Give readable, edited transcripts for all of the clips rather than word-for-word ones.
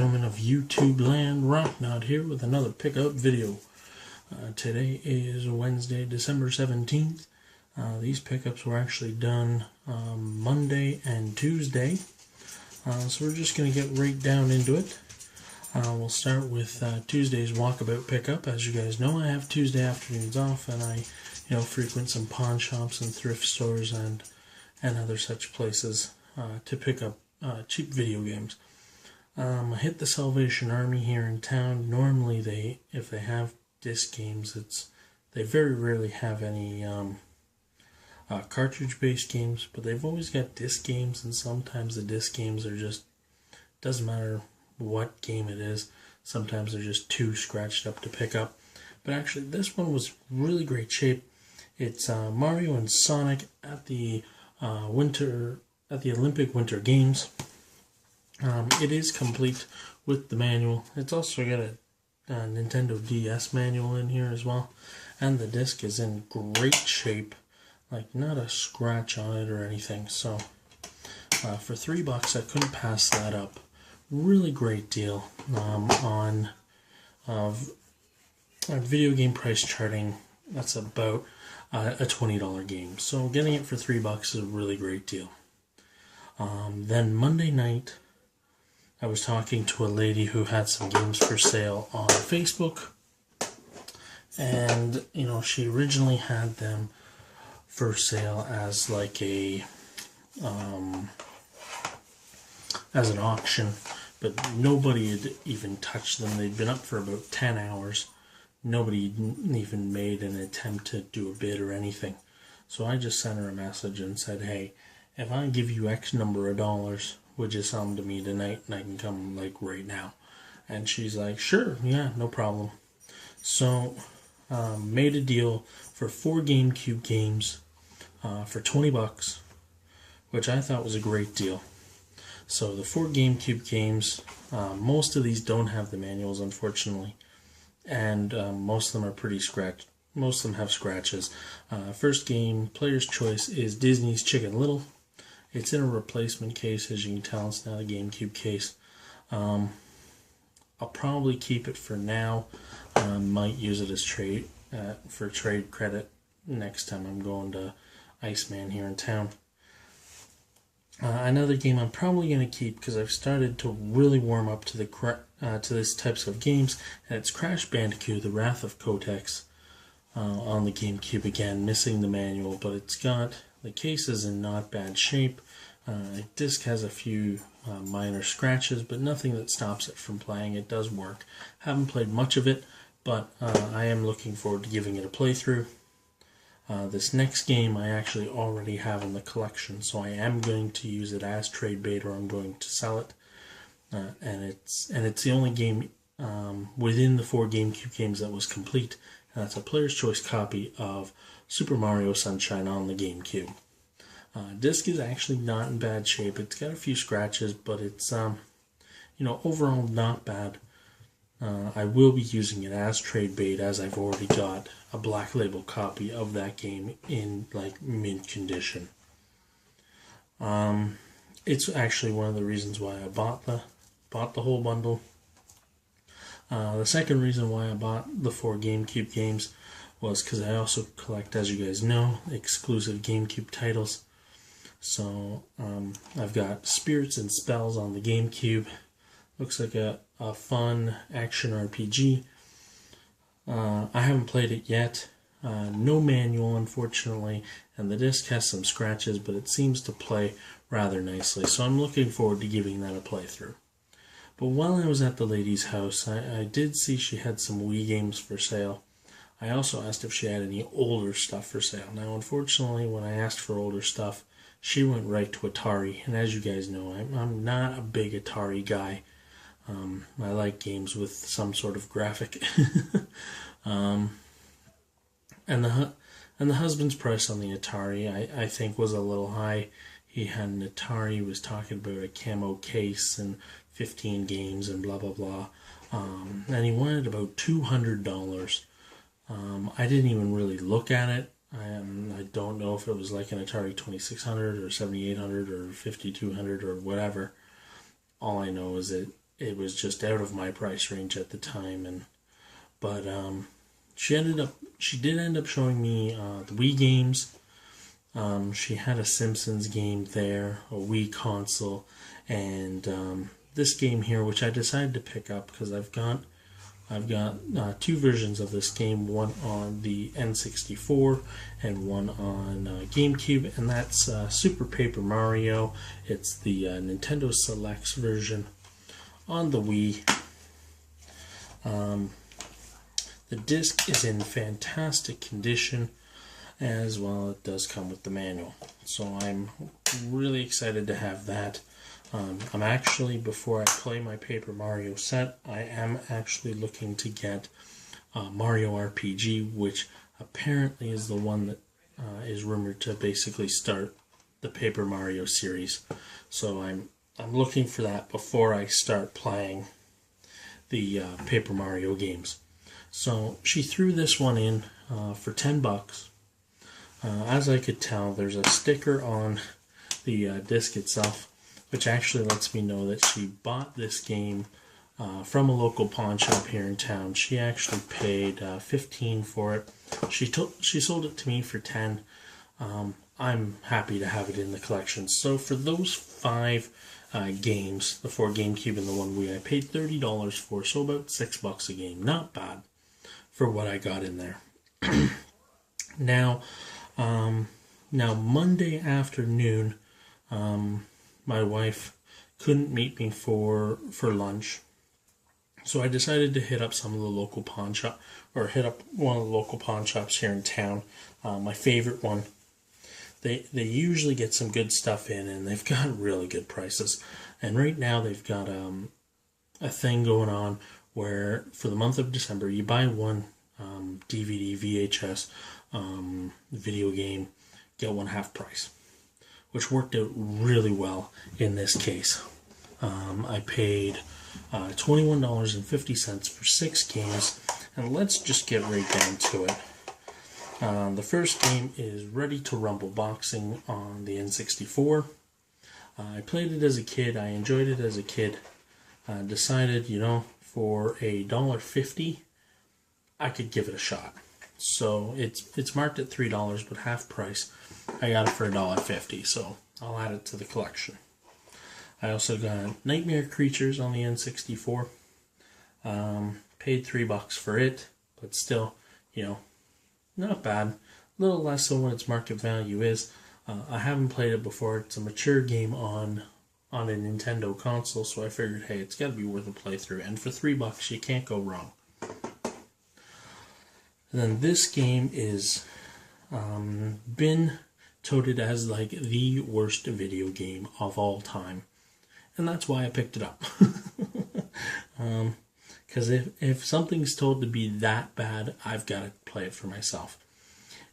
gentlemen of YouTube land, Rocknod here with another pickup video. Today is Wednesday, December 17th. These pickups were actually done Monday and Tuesday. So we're just going to get right down into it. We'll start with Tuesday's walkabout pickup. As you guys know, I have Tuesday afternoons off, and I frequent some pawn shops and thrift stores and other such places to pick up cheap video games. I hit the Salvation Army here in town. Normally, if they have disc games, they very rarely have any cartridge-based games, but they've always got disc games, and sometimes the disc games are just, doesn't matter what game it is, sometimes they're just too scratched up to pick up. But actually, this one was really great shape. It's Mario and Sonic at the Olympic Winter Games. It is complete with the manual. It's also got a Nintendo DS manual in here as well, and the disc is in great shape, like not a scratch on it or anything. So for $3, I couldn't pass that up. Really great deal on video game price charting. That's about a $20 game. So getting it for $3 is a really great deal. Then Monday night, I was talking to a lady who had some games for sale on Facebook, and she originally had them for sale as like as an auction, but nobody had even touched them. They'd been up for about 10 hours. Nobody even made an attempt to do a bid or anything. So I just sent her a message and said, hey, if I give you X number of dollars, would you sell them to me tonight and I can come like right now? And she's like, sure, yeah, no problem. So made a deal for 4 GameCube games for $20, which I thought was a great deal. So the 4 GameCube games, most of these don't have the manuals, unfortunately, and most of them are pretty scratched. Most of them have scratches. First game, Player's Choice, is Disney's Chicken Little. It's in a replacement case, as you can tell. It's not a GameCube case. I'll probably keep it for now. Might use it as trade for trade credit next time I'm going to Iceman here in town. Another game I'm probably going to keep because I've started to really warm up to this types of games, and it's Crash Bandicoot: The Wrath of Cortex on the GameCube again, missing the manual, but it's got. The case is in not bad shape. The disc has a few minor scratches, but nothing that stops it from playing. It does work. Haven't played much of it, but I am looking forward to giving it a playthrough. This next game I actually already have in the collection, so I am going to use it as trade bait, or I'm going to sell it. And it's the only game within the 4 GameCube games that was complete, and that's a Player's Choice copy of Super Mario Sunshine on the GameCube. Disc is actually not in bad shape. It's got a few scratches, but it's overall not bad. I will be using it as trade bait, as I've already got a Black Label copy of that game in like mint condition. It's actually one of the reasons why I bought the whole bundle. The second reason why I bought the 4 GameCube games was because I also collect, as you guys know, exclusive GameCube titles. So I've got Spirits and Spells on the GameCube. Looks like a fun action RPG. I haven't played it yet. No manual, unfortunately, and the disc has some scratches, but it seems to play rather nicely. So I'm looking forward to giving that a playthrough. But while I was at the lady's house, I did see she had some Wii games for sale. I also asked if she had any older stuff for sale. Now, unfortunately, when I asked for older stuff, she went right to Atari. And as you guys know, I'm not a big Atari guy. I like games with some sort of graphic. And the husband's price on the Atari, I think, was a little high. He had an Atari, he was talking about a camo case and 15 games and blah, blah, blah. And he wanted about $200. I didn't even really look at it. I don't know if it was like an Atari 2600 or 7800 or 5200 or whatever. All I know is that it was just out of my price range at the time. But she did end up showing me the Wii games. She had a Simpsons game there, a Wii console, and this game here, which I decided to pick up because I've got two versions of this game, one on the N64 and one on GameCube, and that's Super Paper Mario. It's the Nintendo Selects version on the Wii. The disc is in fantastic condition, as well it does come with the manual. So I'm really excited to have that. I'm actually, before I play my Paper Mario set, I am actually looking to get Mario RPG, which apparently is the one that is rumored to basically start the Paper Mario series. So I'm looking for that before I start playing the Paper Mario games. So she threw this one in for $10. As I could tell, there's a sticker on the disc itself, which actually lets me know that she bought this game from a local pawn shop here in town. She actually paid $15 for it. She sold it to me for $10. I'm happy to have it in the collection. So for those 5 games, the 4 GameCube and the 1 Wii, I paid $30 for, so about $6 a game. Not bad for what I got in there. Now Monday afternoon, my wife couldn't meet me for lunch, so I decided to hit up some of the local pawn shop, or hit up one of the local pawn shops here in town. My favorite one. They usually get some good stuff in, and they've got really good prices. And right now they've got a thing going on where for the month of December, you buy one DVD, VHS, video game, get one half price, which worked out really well in this case. I paid $21.50 for 6 games, and let's just get right down to it. The first game is Ready to Rumble Boxing on the N64. I played it as a kid. I enjoyed it as a kid. Decided, for $1.50, I could give it a shot. So it's marked at $3, but half price. I got it for $1.50, so I'll add it to the collection. I also got Nightmare Creatures on the N64. Paid $3 for it, but still, not bad. A little less than what its market value is. I haven't played it before. It's a mature game on a Nintendo console, so I figured, hey, it's got to be worth a playthrough. And for $3, you can't go wrong. And then this game is been touted as like the worst video game of all time, and that's why I picked it up. Because if something's told to be that bad, I've got to play it for myself.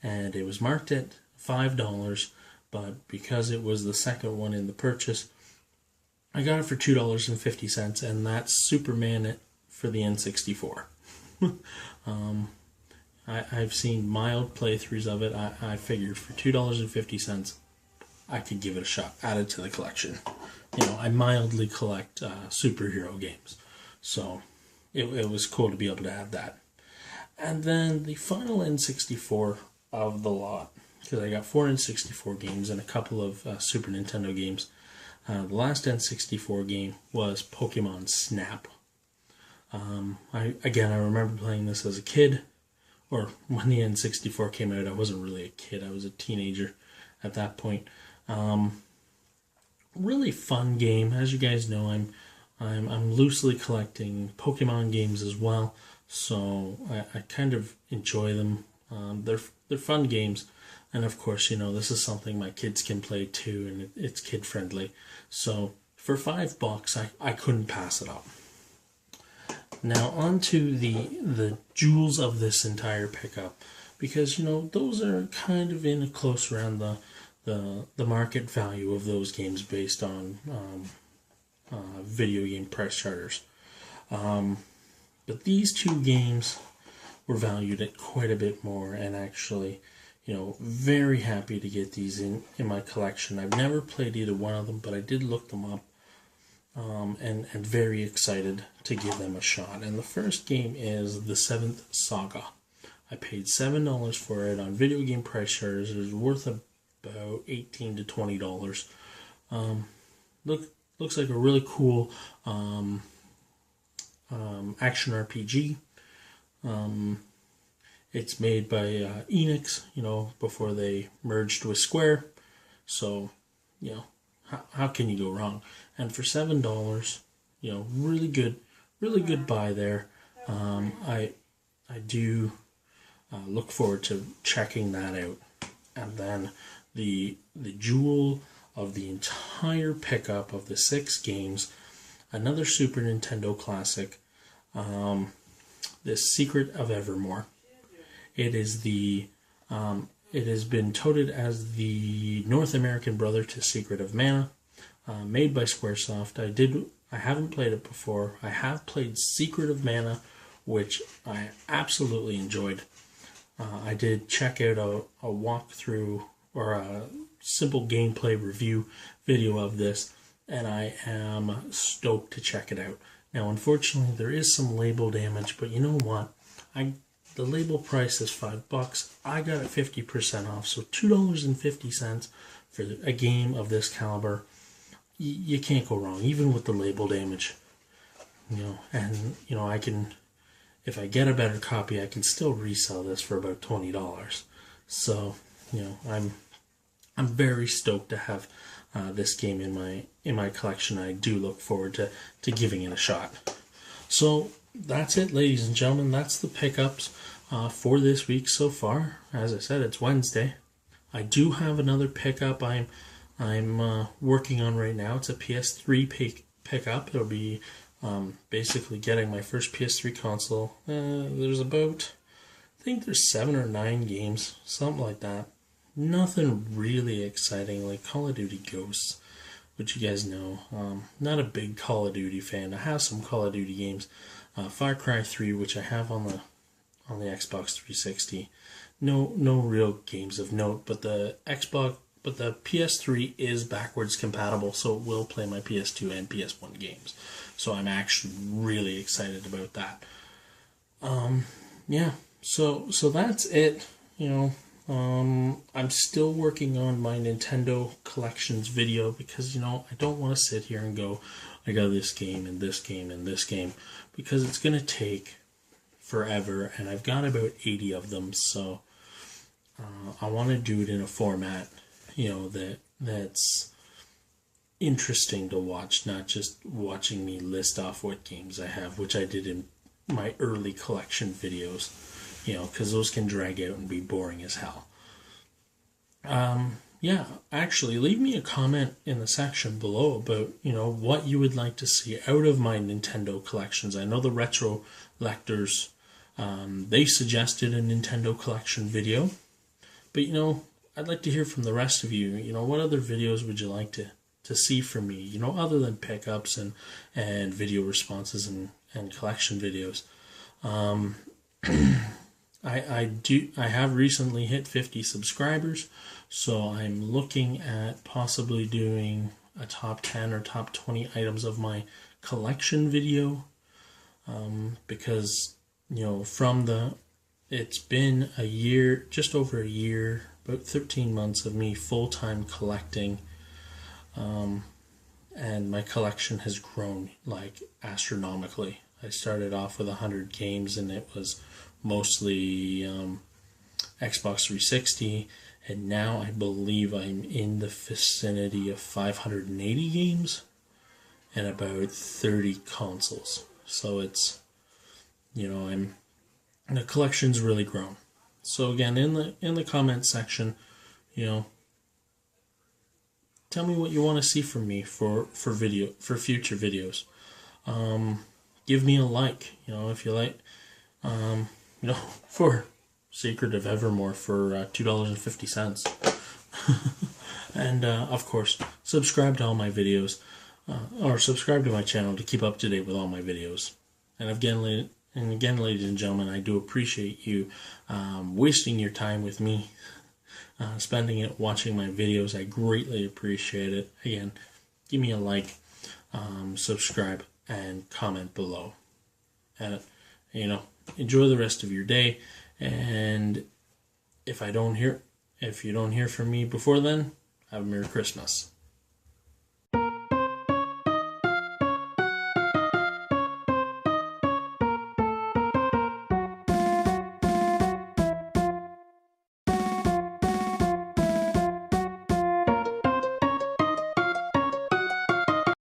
And it was marked at $5, but because it was the second one in the purchase, I got it for $2.50, and that's Superman for the N64. I've seen mild playthroughs of it. I figured for $2.50, I could give it a shot. Add it to the collection. I mildly collect superhero games, so it was cool to be able to add that. And then the final N64 of the lot, because I got 4 N64 games and a couple of Super Nintendo games. The last N64 game was Pokemon Snap. I remember playing this as a kid, or when the N64 came out. I wasn't really a kid, I was a teenager at that point. Really fun game. As you guys know, I'm loosely collecting Pokemon games as well, so I kind of enjoy them. They're fun games, and of course, this is something my kids can play too, and it's kid friendly. So for $5, I couldn't pass it up. Now on to the jewels of this entire pickup, because those are kind of in a close around the market value of those games based on video game price charters. But these 2 games were valued at quite a bit more, and actually, very happy to get these in my collection. I've never played either one of them, but I did look them up, and very excited to give them a shot. And the first game is The Seventh Saga. I paid $7 for it on Video Game Price Charters. It was worth about $18 to $20. Looks like a really cool action RPG. It's made by Enix, before they merged with Square. So, how can you go wrong? And for $7, really good buy there. I do look forward to checking that out. And then the jewel of the entire pickup of the 6 games, another Super Nintendo classic, The Secret of Evermore. It is it has been touted as the North American brother to Secret of Mana, made by Squaresoft. I haven't played it before. I have played Secret of Mana, which I absolutely enjoyed. I did check out a walkthrough or a simple gameplay review video of this, and I am stoked to check it out. Now, unfortunately, there is some label damage, but you know what? The label price is $5. I got it 50% off, so $2.50 for a game of this caliber. You can't go wrong, even with the label damage. And I can, if I get a better copy, I can still resell this for about $20. So, I'm very stoked to have this game in my collection. I do look forward to giving it a shot. So that's it, ladies and gentlemen. That's the pickups for this week so far. As I said, it's Wednesday. I do have another pickup I'm working on right now. It's a PS3 pickup. It'll be basically getting my first PS3 console. There's about, I think there's 7 or 9 games, something like that. Nothing really exciting, like Call of Duty Ghosts, which you guys know. Not a big Call of Duty fan. I have some Call of Duty games. Far Cry 3, which I have on the Xbox 360. No real games of note, but the PS3 is backwards compatible, so it will play my PS2 and PS1 games. So I'm actually really excited about that. So that's it. I'm still working on my Nintendo collections video because, I don't want to sit here and go, I got this game and this game and this game, because it's going to take forever, and I've got about 80 of them, so I want to do it in a format, that's interesting to watch, not just watching me list off what games I have, which I did in my early collection videos, because those can drag out and be boring as hell. Actually, leave me a comment in the section below about, what you would like to see out of my Nintendo collections. I know the Retro Lectors, they suggested a Nintendo collection video, but, I'd like to hear from the rest of you. What other videos would you like to see from me, other than pickups and video responses and collection videos. I have recently hit 50 subscribers, so I'm looking at possibly doing a top 10 or top 20 items of my collection video, because it's been a year, just over a year, about 13 months of me full-time collecting, and my collection has grown like astronomically. I started off with 100 games, and it was mostly Xbox 360, and now I believe I'm in the vicinity of 580 games and about 30 consoles. So it's, the collection's really grown. So again, in the comment section, tell me what you want to see from me for future videos. Give me a like, if you like, for Secret of Evermore for $2.50. And of course, subscribe to all my videos, or subscribe to my channel to keep up to date with all my videos. And again, ladies and gentlemen, I do appreciate you wasting your time with me, spending it watching my videos. I greatly appreciate it. Again, give me a like. subscribe, and comment below. And, enjoy the rest of your day. And if you don't hear from me before then, have a Merry Christmas.